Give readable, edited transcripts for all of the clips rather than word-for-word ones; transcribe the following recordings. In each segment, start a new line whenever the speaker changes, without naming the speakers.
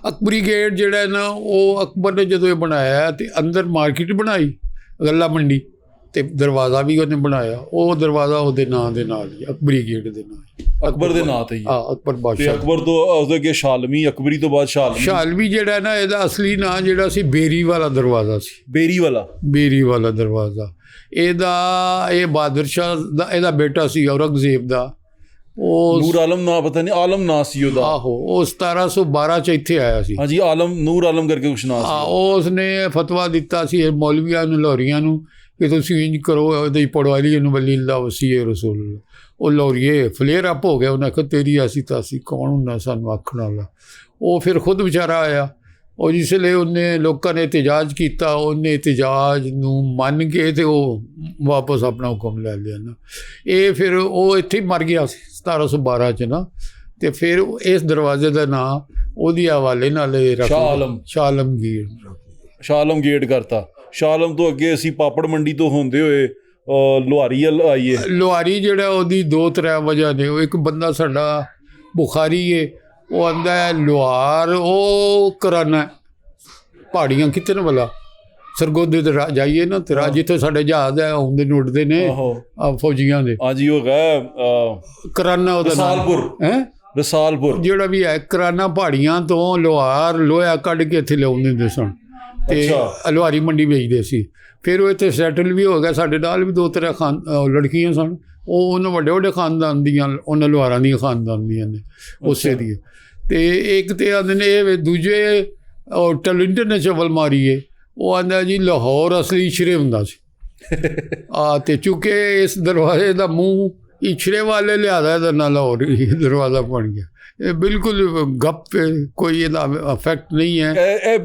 Akbari gate ਜਿਹੜਾ ਨਾ ਉਹ ਅਕਬਰ ਨੇ ਜਦੋਂ ਇਹ ਬਣਾਇਆ ਤੇ ਅੰਦਰ ਮਾਰਕੀਟ ਬਣਾਈ ਗੱਲਾ ਮੰਡੀ ਤੇ ਦਰਵਾਜ਼ਾ ਵੀ ਉਹਨੇ ਬਣਾਇਆ। ਉਹ ਦਰਵਾਜ਼ਾ ਉਹਦੇ ਨਾਂ ਦੇ ਨਾਲ ਹੀ, ਅਕਬਰੀ ਗੇਟ ਦੇ ਨਾਲ,
ਅਕਬਰ ਦੇ ਨਾਂ ਤੇ ਹੀ।
ਹਾਂ, ਅਕਬਰ ਬਾਦਸ਼ਾਹ।
ਅਕਬਰ ਤੋਂ ਉਹਦੇ ਅੱਗੇ ਸ਼ਾਲਮੀ, ਅਕਬਰੀ ਤੋਂ ਬਾਅਦ ਸ਼ਾਲਮੀ।
ਸ਼ਾਲਮੀ ਜਿਹੜਾ ਨਾ ਇਹਦਾ ਅਸਲੀ ਨਾਂ ਜਿਹੜਾ ਸੀ ਬੇਰੀ ਵਾਲਾ ਦਰਵਾਜ਼ਾ ਸੀ।
ਬੇਰੀ ਵਾਲਾ ਦਰਵਾਜ਼ਾ ਇਹ ਬਹਾਦਰ ਸ਼ਾਹ ਦਾ ਇਹਦਾ ਬੇਟਾ ਸੀ ਔਰੰਗਜ਼ੇਬ ਦਾ। ਉਹ ਨੂਰ ਆਲਮ ਨਾਂ ਪਤਾ ਨਹੀਂ, ਆਲਮ ਨਾਂ ਸੀ ਉਹਦਾ।
ਆਹੋ, ਉਹ 1712 ਚ ਇੱਥੇ ਆਇਆ ਸੀ।
ਹਾਂਜੀ, ਨੂਰ ਆਲਮ ਕਰਕੇ ਕੁਛ ਨਾਂ ਸੀ।
ਉਸਨੇ ਫਤਵਾ ਦਿੱਤਾ ਸੀ ਮੌਲਵੀਆਂ ਨੂੰ, ਲਾਹੌਰੀਆਂ ਨੂੰ ਕਿ ਤੁਸੀਂ ਇੰਜ ਕਰੋ, ਉਹਦੇ ਪੜਵਾਲੀ ਇਹਨੂੰ ਵਲੀ ਅੱਲਾ ਵਸੀਏ ਰਸੂਲ। ਉਹ ਲਾਹੌਰੀਏ ਫਲੇਅਰ ਅਪ ਹੋ ਗਿਆ। ਉਹਨੇ ਆਖਿਆ ਤੇਰੀ ਐਸੀ ਤਾਂ ਅਸੀਂ ਕੌਣ ਹੁੰਦਾ ਸਾਨੂੰ ਆਖਣ ਵਾਲਾ। ਉਹ ਫਿਰ ਖੁਦ ਵਿਚਾਰਾ ਆਇਆ। ਉਹ ਜਿਸ ਵੇਲੇ ਉਹਨੇ ਲੋਕਾਂ ਨੇ ਇਤਜਾਜ ਕੀਤਾ, ਉਹਨੇ ਇਤਜਾਜ ਨੂੰ ਮੰਨ ਕੇ ਤੇ ਉਹ ਵਾਪਸ ਆਪਣਾ ਹੁਕਮ ਲੈ ਲਿਆ ਨਾ। ਇਹ ਫਿਰ ਉਹ ਇੱਥੇ ਹੀ ਮਰ ਗਿਆ ਸੀ 1712 ਚ ਨਾ। ਤੇ ਫਿਰ ਇਸ ਦਰਵਾਜ਼ੇ ਦਾ ਨਾਂ ਉਹਦੀ ਹਵਾਲੇ ਨਾਲ ਸ਼ਾਹ ਆਲਮ ਗੇਟ
ਕਰਤਾ। ਸ਼ਾਹ ਆਲਮ ਤੋਂ ਅੱਗੇ ਅਸੀਂ ਪਾਪੜ ਮੰਡੀ ਤੋਂ ਹੁੰਦੇ ਹੋਏ ਲੁਹਾਰੀ ਆਈਏ।
ਲੁਹਾਰੀ ਜਿਹੜਾ ਉਹਦੀ 2-3 ਵਜ੍ਹਾ ਨੇ। ਉਹ ਇੱਕ ਬੰਦਾ ਸਾਡਾ ਬੁਖਾਰੀ ਏ, ਉਹ ਆਂਦਾ ਹੈ ਲੁਹਾਰ ਉਹ ਕਰਾਨਾ ਪਹਾੜੀਆਂ ਕਿਤਨ ਵਾਲਾ ਸਰਗੋਦੇ ਤੇ ਜਾਈਏ ਨਾ ਤੇ ਜਿੱਥੇ ਸਾਡੇ ਜਹਾਜ਼ ਹੈ ਆਉਂਦੇ ਨੂੰ ਉੱਡਦੇ ਨੇ ਫੌਜੀਆਂ ਦੇ।
ਹਾਂਜੀ, ਉਹ
ਕਰਾਨਾ ਉਹਦਾ ਨਾਮ
ਰਸਾਲਪੁਰ
ਜਿਹੜਾ ਵੀ ਹੈ। ਕਰਾਨਾ ਪਹਾੜੀਆਂ ਤੋਂ ਲੁਹਾਰ ਲੋਹਾ ਕੱਢ ਕੇ ਇੱਥੇ ਲਿਆਉਂਦੇ ਹੁੰਦੇ ਸਨ ਤੇ ਲੁਹਾਰੀ ਮੰਡੀ ਵੇਚਦੇ ਸੀ। ਫਿਰ ਉਹ ਇੱਥੇ ਸੈਟਲ ਵੀ ਹੋ ਗਿਆ। ਸਾਡੇ ਨਾਲ ਵੀ 2-3 ਲੜਕੀਆਂ ਸਨ। ਉਹ ਉਹਨਾਂ ਵੱਡੇ ਖਾਨਦਾਨ ਦੀਆਂ, ਉਹਨਾਂ ਲੁਹਾਰਾਂ ਦੀਆਂ ਖਾਨਦਾਨ ਦੀਆਂ ਨੇ ਉਸੇ ਦੀਆਂ। ਅਤੇ ਇੱਕ ਤਾਂ ਆਉਂਦੇ ਨੇ ਇਹ ਦੂਜੇ ਟੈਲੈਂਟਡ ਨੇ ਚਵਲ ਮਾਰੀਏ। ਉਹ ਆਉਂਦਾ ਜੀ ਲਾਹੌਰ ਅਸਲੀ ਇਸ਼ਰੇ ਹੁੰਦਾ ਸੀ। ਅਤੇ ਚੂੰਕਿ ਇਸ ਦਰਵਾਜ਼ੇ ਦਾ ਮੂੰਹ ਇਸ਼ਰੇ ਵਾਲੇ ਲਿਆਦਾ ਇਹਦਾ ਨਾਲ ਲਾਹੌਰ ਦਰਵਾਜ਼ਾ ਬਣ ਗਿਆ। ਇਹ ਬਿਲਕੁਲ ਗੱਪ, ਕੋਈ ਇਹਦਾ ਇਫੈਕਟ ਨਹੀਂ ਹੈ।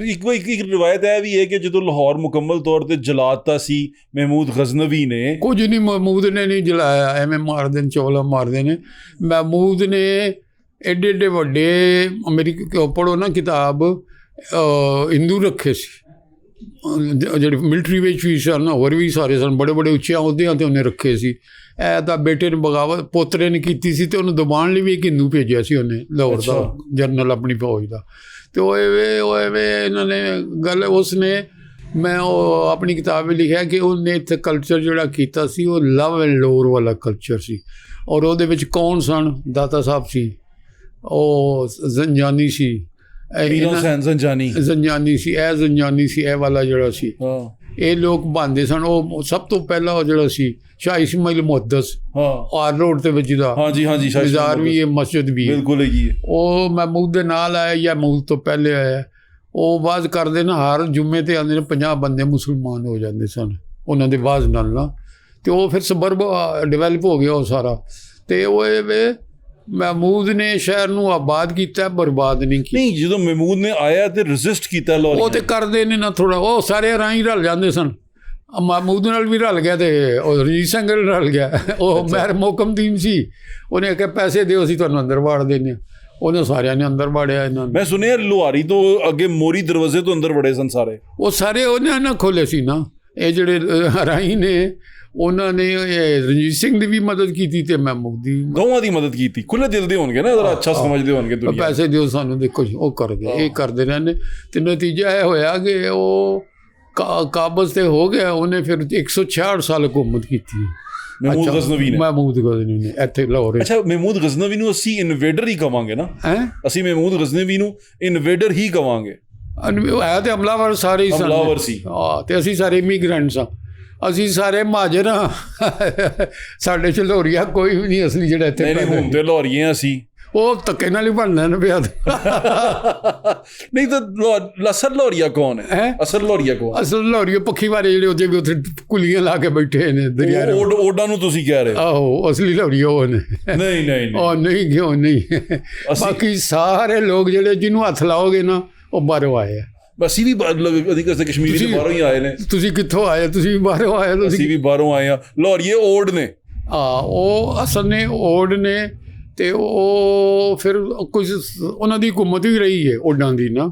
ਇੱਕ ਰਿਵਾਇਤ ਇਹ ਵੀ ਹੈ ਕਿ ਜਦੋਂ ਲਾਹੌਰ ਮੁਕੰਮਲ ਤੌਰ 'ਤੇ ਜਲਾਤਾ ਸੀ ਮਹਿਮੂਦ ਗਜ਼ਨਵੀ ਨੇ।
ਕੁਝ ਨਹੀਂ, ਮਹਿਮੂਦ ਨੇ ਨਹੀਂ ਜਲਾਇਆ, ਐਵੇਂ ਮਾਰਦੇ ਨੇ, ਚੌਲਾ ਮਾਰਦੇ ਨੇ। ਮਹਿਮੂਦ ਨੇ ਐਡੇ ਵੱਡੇ ਅਮਰੀਕਾ ਪੜ੍ਹੋ ਨਾ ਕਿਤਾਬ, ਹਿੰਦੂ ਰੱਖੇ ਸੀ ਜਿਹੜੇ ਮਿਲਟਰੀ ਵਿੱਚ ਵੀ ਸਨ, ਹੋਰ ਵੀ ਸਾਰੇ ਸਨ, ਬੜੇ ਉੱਚੀਆਂ ਅਹੁਦਿਆਂ 'ਤੇ ਉਹਨੇ ਰੱਖੇ ਸੀ। ਇਹ ਤਾਂ ਬੇਟੇ ਨੇ ਬਗਾਵਤ ਪੋਤਰੇ ਨੇ ਕੀਤੀ ਸੀ ਤੇ ਉਹਨੂੰ ਦਬਾਉਣ ਲਈ ਵੀ ਇੱਕ ਹਿੰਦੂ ਭੇਜਿਆ ਸੀ ਉਹਨੇ, ਲਾਹੌਰ ਦਾ ਜਨਰਲ ਆਪਣੀ ਫੌਜ ਦਾ। ਅਤੇ ਉਹ ਐਵੇਂ ਇਹਨਾਂ ਨੇ ਗੱਲ ਉਸਨੇ ਮੈਂ ਉਹ ਆਪਣੀ ਕਿਤਾਬ ਵਿੱਚ ਲਿਖਿਆ ਕਿ ਉਹਨੇ ਇੱਥੇ ਕਲਚਰ ਜਿਹੜਾ ਕੀਤਾ ਸੀ ਉਹ ਲਵ ਐਂਡ ਲੋਰ ਵਾਲਾ ਕਲਚਰ ਸੀ। ਔਰ ਉਹਦੇ ਵਿੱਚ ਕੌਣ ਸਨ? ਦਾਤਾ ਸਾਹਿਬ ਸੀ, ਉਹ ਜ਼ੰਜਾਨੀ ਸੀ, ਜ਼ੰਜਾਨੀ ਸੀ, ਇਹ ਵਾਲਾ ਜਿਹੜਾ ਸੀ। ਇਹ ਲੋਕ ਬਣਦੇ ਸਨ। ਉਹ ਸਭ ਤੋਂ ਪਹਿਲਾਂ ਉਹ ਜਿਹੜਾ ਸੀ ਸ਼ਾਹ ਇਸਮਾਈਲ ਮੁਹੱਦਸ ਆਰ ਰੋਡ 'ਤੇ ਵੱਜਦਾ, ਬਾਜ਼ਾਰ ਵੀ ਹੈ, ਮਸਜਿਦ ਵੀ ਹੈ, ਬਿਲਕੁਲ ਹੈਗੀ ਹੈ। ਉਹ ਮਹਿਮੂਦ ਦੇ ਨਾਲ ਆਇਆ ਜਾਂ ਮਹਿਮੂਦ ਤੋਂ ਪਹਿਲੇ ਆਇਆ। ਉਹ ਵਾਜ਼ ਕਰਦੇ ਨਾ, ਹਰ ਜੁਮੇ 'ਤੇ ਆਉਂਦੇ ਨੇ 50 ਬੰਦੇ ਮੁਸਲਮਾਨ ਹੋ ਜਾਂਦੇ ਸਨ ਉਹਨਾਂ ਦੇ ਵਾਜ਼ ਨਾਲ ਨਾ। ਅਤੇ ਉਹ ਫਿਰ ਸਬਰਬ ਡਿਵੈਲਪ ਹੋ ਗਿਆ ਉਹ ਸਾਰਾ। ਅਤੇ ਉਹ ਮਹਿਮੂਦ ਨੇ ਸ਼ਹਿਰ ਨੂੰ ਆਬਾਦ ਕੀਤਾ, ਬਰਬਾਦ ਨਹੀਂ ਕੀਤਾ।
ਨਹੀਂ, ਜਦੋਂ ਮਹਿਮੂਦ ਨੇ ਆਇਆ ਤੇ ਰੈਜ਼ਿਸਟ ਕੀਤਾ ਲਾਹੌਰ।
ਉਹ ਤੇ ਕਰਦੇ ਨੇ ਨਾ ਥੋੜ੍ਹਾ, ਉਹ ਸਾਰੇ ਰਾਹੀਂ ਰਲ ਜਾਂਦੇ ਸਨ। ਮਹਿਮੂਦ ਨਾਲ ਵੀ ਰਲ ਗਿਆ ਤੇ ਉਹ ਰਣਜੀਤ ਸਿੰਘ ਨਾਲ ਰਲ ਗਿਆ। ਉਹ ਮਹਿਰ ਮੋਕਮਦੀਨ ਸੀ, ਉਹਨੇ ਆਖਿਆ ਪੈਸੇ ਦਿਓ ਅਸੀਂ ਤੁਹਾਨੂੰ ਅੰਦਰ ਵਾੜ ਦਿੰਦੇ ਹਾਂ। ਉਹਨੇ ਸਾਰਿਆਂ ਨੇ ਅੰਦਰ ਵਾੜਿਆ ਇਹਨਾਂ ਨੂੰ।
ਮੈਂ ਸੁਣਿਆ ਲੁਹਾਰੀ ਤੋਂ ਅੱਗੇ ਮੋਰੀ ਦਰਵਾਜ਼ੇ ਤੋਂ ਅੰਦਰ ਵੜੇ ਸਨ ਸਾਰੇ।
ਉਹ ਸਾਰੇ ਉਹਨੇ ਨਾ ਖੋਲ੍ਹੇ ਸੀ ਨਾ। ਇਹ ਜਿਹੜੇ ਰਾਹੀਂ ਨੇ ਉਹਨਾਂ ਨੇ ਰਣਜੀਤ ਸਿੰਘ ਦੀ ਵੀ ਮਦਦ ਕੀਤੀ ਤੇ ਮਹਿਮੂਦ ਦੀ,
ਦੋਵਾਂ ਦੀ ਮਦਦ ਕੀਤੀ। ਖੁੱਲ੍ਹੇ ਦਿਲ ਦੇ ਹੋਣਗੇ ਨਾ, ਜ਼ਰਾ ਅੱਛਾ ਸਮਝਦੇ ਹੋਣਗੇ ਦੁਨੀਆ।
ਪੈਸੇ ਦਿਓ ਸਾਨੂੰ, ਦੇਖੋ ਜੀ ਉਹ ਕਰਦੇ, ਇਹ ਕਰਦੇ ਰਹਿੰਦੇ। ਅਤੇ ਨਤੀਜਾ ਇਹ ਹੋਇਆ ਕਿ ਉਹ ਕਾਬਜ਼ 'ਤੇ ਹੋ ਗਿਆ। ਉਹਨੇ ਫਿਰ 166 ਸਾਲ ਹਕੂਮਤ ਕੀਤੀ
ਮਹਿਮੂਦ ਗਜ਼ਨਵੀ
ਨੇ ਇੱਥੇ ਲਾਹੌਰ।
ਅੱਛਾ, ਮਹਿਮੂਦ ਗਜ਼ਨਵੀ ਨੂੰ ਅਸੀਂ ਇਨਵੇਡਰ ਹੀ ਕਵਾਂਗੇ ਨਾ? ਅਸੀਂ ਮਹਿਮੂਦ ਗਜ਼ਨਵੀ ਨੂੰ ਇਨਵੇਡਰ ਹੀ ਕਵਾਂਗੇ।
ਹੈ ਤੇ ਹਮਲਾਵਰ ਸਾਰੇ ਹੀ ਸਨ।
ਹਮਲਾਵਰ ਸੀ।
ਅਤੇ ਅਸੀਂ ਸਾਰੇ ਇਮੀਗਰੈਂਟਸ ਹਾਂ, ਅਸੀਂ ਸਾਰੇ ਮਹਾਜਰ ਹਾਂ। ਸਾਡੇ 'ਚ ਲਾਹੌਰੀਆ ਕੋਈ ਵੀ ਨਹੀਂ ਅਸਲੀ ਜਿਹੜਾ ਇੱਥੇ।
ਹੁਣ ਤੇ ਲਾਹੌਰੀਏ ਅਸੀਂ।
ਉਹ ਧੱਕੇ ਨਾਲ ਹੀ ਬਣਨਾ ਨਾ ਪਿਆ।
ਨਹੀਂ ਤਾਂ ਅਸਲ ਲਾਹੌਰੀਆ ਕੌਣ ਹੈ? ਅਸਲ ਲਾਹੌਰੀਆ
ਪੱਖੀ ਵਾਲੇ ਜਿਹੜੇ ਉਹਦੇ ਵੀ ਉੱਥੇ ਕੁਲੀਆਂ ਲਾ ਕੇ ਬੈਠੇ ਨੇ ਦਰਿਆ।
ਓਡਾਂ ਨੂੰ ਤੁਸੀਂ ਕਹਿ ਰਹੇ?
ਆਹੋ, ਅਸਲੀ ਲਾਹੌਰੀਆ ਉਹ ਨੇ।
ਨਹੀਂ
ਉਹ ਨਹੀਂ, ਕਿਉਂ ਨਹੀਂ? ਬਾਕੀ ਸਾਰੇ ਲੋਕ ਜਿਹੜੇ ਜਿਹਨੂੰ ਹੱਥ ਲਾਓਗੇ ਨਾ ਉਹ ਬਾਹਰੋਂ ਆਏ ਆ।
ਅਸੀਂ ਵੀ ਕਸ਼ਮੀਰੀ ਤੋਂ ਬਾਹਰੋਂ ਹੀ ਆਏ ਨੇ।
ਤੁਸੀਂ ਕਿੱਥੋਂ ਆਏ? ਤੁਸੀਂ ਵੀ ਬਾਹਰੋਂ ਆਏ?
ਅਸੀਂ ਵੀ ਬਾਹਰੋਂ ਆਏ ਹਾਂ। ਲਾਹੌਰੀਏ ਓਡ ਨੇ।
ਉਹ ਅਸਲ ਨੇ ਓਡ ਨੇ। ਅਤੇ ਉਹ ਫਿਰ ਕੁਝ ਉਹਨਾਂ ਦੀ ਹਕੂਮਤ ਵੀ ਰਹੀ ਹੈ ਓਡਾਂ ਦੀ ਨਾ।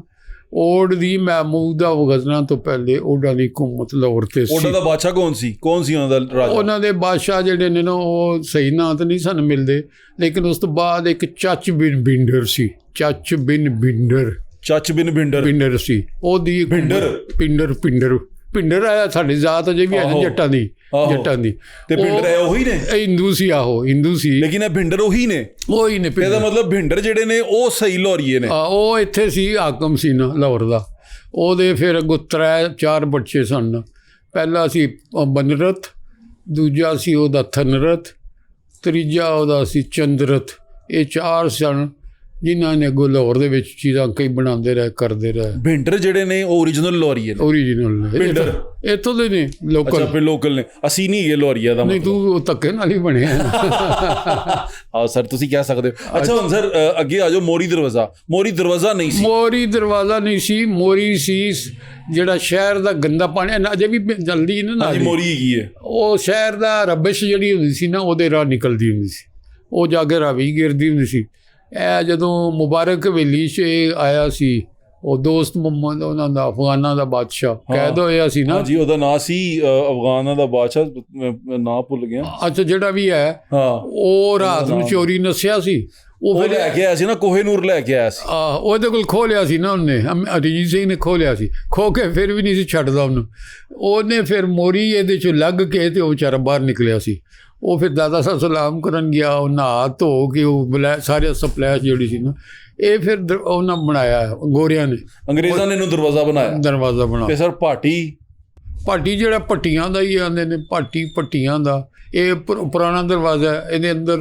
ਓਡ ਦੀ ਮਹਿਮੂਦ ਦਾ ਗਜ਼ਨਾ ਤੋਂ ਪਹਿਲੇ ਓਡਾਂ ਦੀ ਹਕੂਮਤ ਲਾਹੌਰ 'ਤੇ ਸੀ।
ਓਡਾਂ ਦਾ ਬਾਦਸ਼ਾਹ ਕੌਣ ਸੀ ਉਹਨਾਂ ਦਾ ਰਾਜਾ?
ਉਹਨਾਂ ਦੇ ਬਾਦਸ਼ਾਹ ਜਿਹੜੇ ਨੇ ਨਾ ਉਹ ਸਹੀ ਨਾਂ ਤਾਂ ਨਹੀਂ ਸਾਨੂੰ ਮਿਲਦੇ, ਲੇਕਿਨ ਉਸ ਤੋਂ ਬਾਅਦ ਇੱਕ ਚੱਚ ਬਿਨ ਬਿੰਡਰ ਸੀ। ਚੱਚ ਬਿਨ ਬਿੰਡਰ
ਚੱਚ ਬਿਨ ਭਿੰਡਰ।
ਪਿੰਡਰ ਸੀ ਉਹਦੀ। ਪਿੰਡਰ ਆਇਆ ਸਾਡੀ ਜ਼ਾਤ ਅਜੇ ਵੀ ਹੈ ਨਾ ਜੱਟਾਂ ਦੀ।
ਤੇ ਭਿੰਡਰ ਹੈ ਉਹੀ ਨੇ?
ਇਹ ਹਿੰਦੂ ਸੀ, ਆਹੋ ਹਿੰਦੂ ਸੀ,
ਲੇਕਿਨ ਇਹ ਭਿੰਡਰ ਉਹੀ ਨੇ। ਇਹਦਾ ਮਤਲਬ ਭਿੰਡਰ ਜਿਹੜੇ ਨੇ ਉਹ ਸਹੀ ਲਾਹੌਰੀਏ ਨੇ।
ਉਹ ਇੱਥੇ ਸੀ, ਹਾਕਮ ਸੀ ਨਾ ਲਾਹੌਰ ਦਾ। ਉਹਦੇ ਫਿਰ ਅੱਗੋਂ 4 ਬੱਚੇ ਸਨ। ਪਹਿਲਾ ਸੀ ਬਨਰਥ, ਦੂਜਾ ਸੀ ਉਹਦਾ ਥਨਰਥ, ਤੀਜਾ ਉਹਦਾ ਸੀ ਚੰਦਰਥ। ਇਹ 4 ਸਨ ਜਿਨ੍ਹਾਂ ਨੇ ਅੱਗੋਂ ਲਾਹੌਰ ਦੇ ਵਿੱਚ ਚੀਜ਼ਾਂ ਕਈ ਬਣਾਉਂਦੇ ਰਹੇ, ਕਰਦੇ ਰਹੇ।
ਭਿੰਡਰ ਜਿਹੜੇ ਨੇ ਉਹ ਓਰੀਜਨਲ ਲਾਹੌਰੀਏ ਨੇ? ਓਰੀਜਨਲ ਨੇ, ਭਿੰਡਰ
ਇੱਥੋਂ ਦੇ ਨੇ, ਲੋਕਲ।
ਅੱਛਾ, ਲੋਕਲ ਨੇ। ਅਸੀਂ ਨਹੀਂ ਹੈਗੇ ਲਾਹੌਰੀਆ ਦਾ?
ਨਹੀਂ, ਤੂੰ ਧੱਕੇ ਨਾਲ ਹੀ ਬਣਿਆ।
ਹਾਂ ਸਰ, ਤੁਸੀਂ ਕਹਿ ਸਕਦੇ ਹੋ। ਅੱਛਾ ਹੁਣ ਸਰ ਅੱਗੇ ਆ ਜਾਓ। ਮੋਰੀ ਦਰਵਾਜ਼ਾ ਨਹੀਂ ਸੀ? ਮੋਰੀ ਦਰਵਾਜ਼ਾ ਨਹੀਂ ਸੀ।
ਮੋਰੀ ਸੀ ਜਿਹੜਾ ਸ਼ਹਿਰ ਦਾ ਗੰਦਾ ਪਾਣੀ ਅਜੇ ਵੀ ਜਲਦੀ ਨਾ
ਮੋਰੀ ਹੈਗੀ ਹੈ।
ਉਹ ਸ਼ਹਿਰ ਦਾ ਰਬਿਸ਼ ਜਿਹੜੀ ਹੁੰਦੀ ਸੀ ਨਾ, ਉਹਦੇ ਰਾਹ ਨਿਕਲਦੀ ਹੁੰਦੀ ਸੀ, ਉਹ ਜਾ ਕੇ ਰਾਵੀ ਗਿਰਦੀ ਹੁੰਦੀ ਸੀ। ਇਹ ਜਦੋਂ ਮੁਬਾਰਕ ਹਵੇਲੀ 'ਚ ਆਇਆ ਸੀ, ਉਹ ਦੋਸਤ ਮੁਹੰਮਦ ਉਹਨਾਂ ਦਾ, ਅਫਗਾਨਾਂ ਦਾ ਬਾਦਸ਼ਾਹ ਕੈਦ ਹੋਇਆ ਸੀ ਨਾ।
ਜੀ, ਉਹਦਾ ਨਾਂ ਸੀ ਅਫਗਾਨਾਂ ਦਾ ਬਾਦਸ਼ਾਹ, ਨਾਂ ਭੁੱਲ ਗਿਆ।
ਅੱਛਾ, ਜਿਹੜਾ ਵੀ ਹੈ, ਉਹ ਰਾਤ ਨੂੰ ਚੋਰੀ ਨੱਸਿਆ ਸੀ। ਉਹ ਫਿਰ
ਲੈ ਕੇ ਆਇਆ ਸੀ ਨਾ, ਕੋਹੇ ਨੂਰ ਲੈ ਕੇ ਆਇਆ ਸੀ।
ਉਹਦੇ ਕੋਲ ਖੋਹ ਲਿਆ ਸੀ ਨਾ ਉਹਨੇ, ਅਰੀਜੀਤ ਸਿੰਘ ਨੇ ਖੋਹ ਲਿਆ ਸੀ। ਖੋਹ ਕੇ ਫਿਰ ਵੀ ਨਹੀਂ ਸੀ ਛੱਡਦਾ ਉਹਨੂੰ। ਉਹਨੇ ਫਿਰ ਮੋਰੀ ਇਹਦੇ 'ਚੋਂ ਲੱਗ ਕੇ ਤੇ ਉਹ ਵਿਚਾਰਾ ਬਾਹਰ ਨਿਕਲਿਆ ਸੀ। ਉਹ ਫਿਰ ਦਾਦਾ ਸਾਹਿਬ ਸਲਾਮ ਕਰਨ ਗਿਆ, ਉਹ ਨਹਾ ਧੋ ਕੇ ਉਹ ਸਾਰੇ ਸਪਲੈਸ਼ ਜਿਹੜੀ ਸੀ ਨਾ, ਇਹ ਫਿਰ ਉਹਨਾਂ ਬਣਾਇਆ ਗੋਰਿਆਂ ਨੇ,
ਅੰਗਰੇਜ਼ਾਂ ਨੇ ਇਹਨੂੰ ਦਰਵਾਜ਼ਾ ਬਣਾਇਆ। ਤੇ ਸਰ ਭਾਟੀ ਜਿਹੜਾ ਭੱਟੀਆਂ ਦਾ ਹੀ ਆਉਂਦੇ ਨੇ, ਭੱਟੀਆਂ ਦਾ ਇਹ ਪੁਰਾਣਾ ਦਰਵਾਜ਼ਾ। ਇਹਦੇ ਅੰਦਰ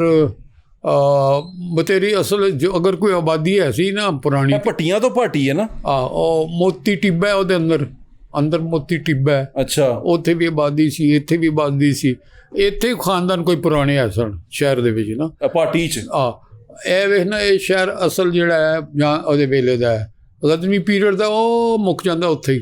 ਬਤੇਰੀ ਅਸਲ ਜੋ ਅਗਰ ਕੋਈ ਆਬਾਦੀ ਹੈ ਸੀ ਨਾ ਪੁਰਾਣੀ, ਭੱਟੀਆਂ ਤੋਂ ਭਾਟੀ ਹੈ ਨਾ।
ਉਹ ਮੋਤੀ ਟਿੱਬਾ ਹੈ, ਉਹਦੇ ਅੰਦਰ ਮੋਤੀ ਟਿੱਬਾ ਹੈ।
ਅੱਛਾ, ਉੱਥੇ
ਵੀ ਆਬਾਦੀ ਸੀ, ਇੱਥੇ ਵੀ ਆਬਾਦੀ ਸੀ। ਇੱਥੇ ਖਾਨਦਾਨ ਕੋਈ ਪੁਰਾਣੇ ਹੈ ਸਨ ਸ਼ਹਿਰ ਦੇ ਵਿੱਚ ਨਾ,
ਭਾਟੀ 'ਚ।
ਇਹ ਵੇਖ ਨਾ, ਇਹ ਸ਼ਹਿਰ ਅਸਲ ਜਿਹੜਾ ਹੈ ਜਾਂ ਉਹਦੇ ਵੇਲੇ ਦਾ ਹੈ, ਗਜ਼ਨਵੀ ਪੀਰੀਅਡ ਦਾ, ਉਹ ਮੁੱਕ ਜਾਂਦਾ ਉੱਥੇ ਹੀ।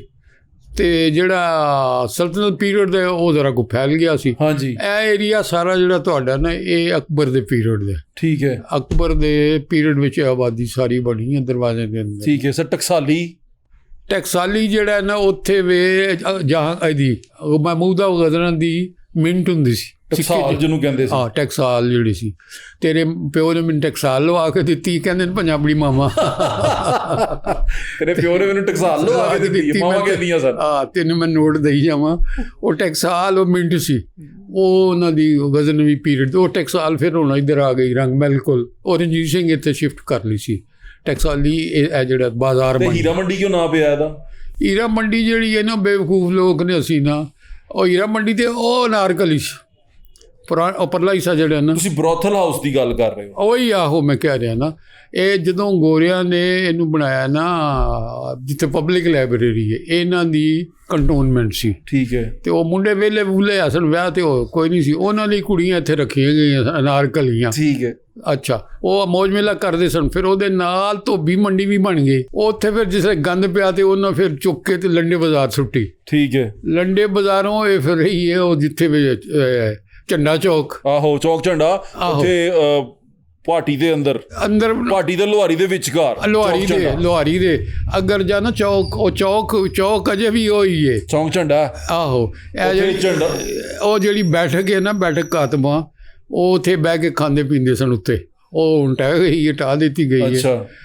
ਤੇ ਜਿਹੜਾ ਸਲਤਨਤ ਪੀਰੀਅਡ ਦਾ ਉਹ ਜ਼ਰਾ ਕੋ ਫੈਲ ਗਿਆ ਸੀ।
ਹਾਂਜੀ,
ਇਹ ਏਰੀਆ ਸਾਰਾ ਜਿਹੜਾ ਤੁਹਾਡਾ ਨਾ, ਇਹ ਅਕਬਰ ਦੇ ਪੀਰੀਅਡ ਦਾ।
ਠੀਕ ਹੈ,
ਅਕਬਰ ਦੇ ਪੀਰੀਅਡ ਵਿੱਚ ਆਬਾਦੀ ਸਾਰੀ ਬਣੀ ਹੈ ਦਰਵਾਜ਼ੇ ਦੇ ਅੰਦਰ।
ਠੀਕ ਹੈ ਸਰ।
ਟਕਸਾਲੀ ਜਿਹੜਾ ਨਾ, ਉੱਥੇ ਵੇ ਜਹਾਂ ਇਹਦੀ ਮਹਿਮੂਦਾ ਗਜ਼ਨਨ ਦੀ ਮਿੰਟ ਹੁੰਦੀ ਸੀ,
ਟਕਸਾਲ ਜਿਹਨੂੰ ਕਹਿੰਦੇ ਸੀ।
ਟਕਸਾਲ ਜਿਹੜੀ ਸੀ, ਤੇਰੇ ਪਿਓ ਨੇ ਮੈਨੂੰ ਟਕਸਾਲ ਲਵਾ ਕੇ ਦਿੱਤੀ, ਕਹਿੰਦੇ ਨੇ ਪੰਜਾਬੜੀ ਮਾਮਾ।
ਤੇਰੇ ਪਿਓ ਨੇ ਮੈਨੂੰ ਟਕਸਾਲ ਲਵਾ ਕੇ ਦਿੱਤੀ, ਮਾਮਾ ਕਹਿੰਦੀਆਂ ਸਨ।
ਤੈਨੂੰ ਮੈਂ ਨੋਟ ਦੇਈ ਜਾਵਾਂ। ਉਹ ਟਕਸਾਲ, ਉਹ ਮਿੰਟ ਸੀ, ਉਹ ਉਹਨਾਂ ਦੀ ਗਜ਼ਨਵੀ ਪੀਰੀਅਡ। ਉਹ ਟਕਸਾਲ ਫਿਰ ਹੁਣ ਇੱਧਰ ਆ ਗਈ ਰੰਗਮਹਿਲ ਕੋਲ, ਉਹ ਰਣਜੀਤ ਸਿੰਘ ਇੱਥੇ ਸ਼ਿਫਟ ਕਰ ਲਈ ਸੀ। ਟਕਸਾਲੀ ਇਹ ਜਿਹੜਾ ਬਾਜ਼ਾਰ ਬਣ।
ਹੀਰਾ ਮੰਡੀ ਕਿਉਂ ਨਾ ਪਿਆ ਇਹਦਾ?
ਹੀਰਾ ਮੰਡੀ ਜਿਹੜੀ ਹੈ ਨਾ, ਬੇਵਕੂਫ ਲੋਕ ਨੇ ਅਸੀਂ ਨਾ, ਉਹ ਹੀਰਾ ਮੰਡੀ ਤੇ ਉਹ ਅਨਾਰਕਲੀ ਸੀ ਪਰਲਾ ਹਿੱਸਾ ਜਿਹੜਾ ਨਾ।
ਤੁਸੀਂ ਬਰੋਥਲ ਹਾਊਸ ਦੀ ਗੱਲ ਕਰ ਰਹੇ ਹੋ?
ਉਹੀ ਆਹੋ ਮੈਂ ਕਹਿ ਰਿਹਾ ਨਾ। ਇਹ ਜਦੋਂ ਗੋਰਿਆਂ ਨੇ ਇਹਨੂੰ ਬਣਾਇਆ ਨਾ, ਜਿੱਥੇ ਪਬਲਿਕ ਲਾਇਬ੍ਰੇਰੀ ਹੈ, ਇਹਨਾਂ ਦੀ ਕੰਟੋਨਮੈਂਟ ਸੀ।
ਠੀਕ ਹੈ।
ਤੇ ਉਹ ਮੁੰਡੇ ਵੇਲੇ ਵੂਲੇ ਹਸਨ ਵਿਆਹ ਤੇ ਉਹ ਕੋਈ ਨਹੀਂ ਸੀ, ਉਹਨਾਂ ਲਈ ਕੁੜੀਆਂ ਇੱਥੇ ਰੱਖੀਆਂ ਗਈਆਂ ਅਨਾਰਕਲੀਆਂ।
ਠੀਕ ਹੈ।
ਅੱਛਾ, ਉਹ ਮੌਜ ਮੇਲਾ ਕਰਦੇ ਸਨ। ਫਿਰ ਉਹਦੇ ਨਾਲ ਧੋਬੀ ਮੰਡੀ ਵੀ ਬਣ ਗਈ। ਉੱਥੇ ਫਿਰ ਜਿਸ ਗੰਦ ਪਿਆ ਤੇ ਉਹਨਾਂ ਫਿਰ ਚੁੱਕ ਕੇ ਤੇ ਲੰਡੇ ਬਾਜ਼ਾਰ ਸੁੱਟੀ।
ਠੀਕ ਹੈ।
ਲੰਡੇ ਬਾਜ਼ਾਰੋਂ ਇਹ ਫਿਰ ਰਹੀ ਹੈ ਉਹ ਜਿੱਥੇ ਝੰਡਾ ਚੌਕ।
ਆਹੋ, ਚੌਕ ਝੰਡਾ, ਉੱਥੇ ਭਾਟੀ ਦੇ ਅੰਦਰ ਭਾਟੀ ਦੇ ਲੋਹਾਰੀ ਦੇ ਵਿਚਕਾਰ,
ਲੋਹਾਰੀ ਦੇ ਅਗਰ ਜਾਣਾ ਚੌਕ, ਉਹ ਚੌਕ ਅਜੇ ਵੀ ਉਹੀ ਹੈ,
ਚੌਕ ਝੰਡਾ।
ਆਹੋ, ਇਹ ਜਿਹੜੀ ਉਹ ਜਿਹੜੀ ਬੈਠਕ ਹੈ ਨਾ, ਬੈਠਕ ਕਾਤਮਾ, ਉਹ ਉੱਥੇ ਬਹਿ ਕੇ ਖਾਂਦੇ ਪੀਂਦੇ ਸਨ ਉੱਤੇ। ਉਹ ਹੁਣ ਟਹਿ ਗਈ, ਹਟਾ ਦਿੱਤੀ ਗਈ ਹੈ।